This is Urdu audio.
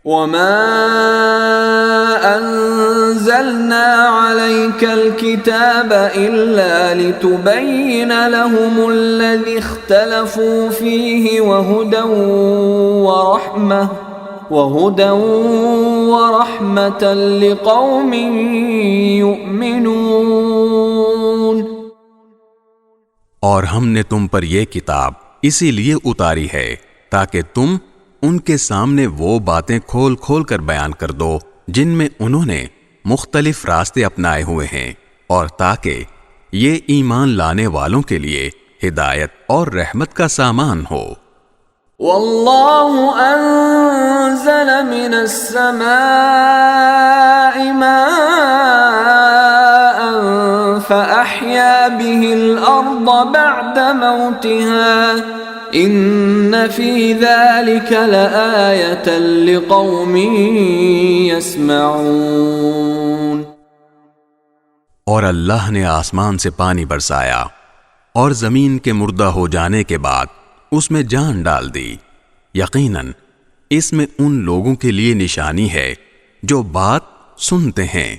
وَمَا أَنزَلْنَا عَلَيْكَ الْكِتَابَ إِلَّا لِتُبَيِّنَ لَهُمُ الَّذِي اخْتَلَفُوا فِيهِ وَهُدًى وَرَحْمَةً لِقَوْمٍ يُؤْمِنُونَ۔ اور ہم نے تم پر یہ کتاب اسی لیے اتاری ہے تاکہ تم ان کے سامنے وہ باتیں کھول کھول کر بیان کر دو جن میں انہوں نے مختلف راستے اپنائے ہوئے ہیں، اور تاکہ یہ ایمان لانے والوں کے لیے ہدایت اور رحمت کا سامان ہو۔ واللہ انزل من السماء ماء فأحیا به الارض بعد موتها ان فی ذلک لآیۃ لقوم یسمعون۔ اور اللہ نے آسمان سے پانی برسایا اور زمین کے مردہ ہو جانے کے بعد اس میں جان ڈال دی، یقیناً اس میں ان لوگوں کے لیے نشانی ہے جو بات سنتے ہیں۔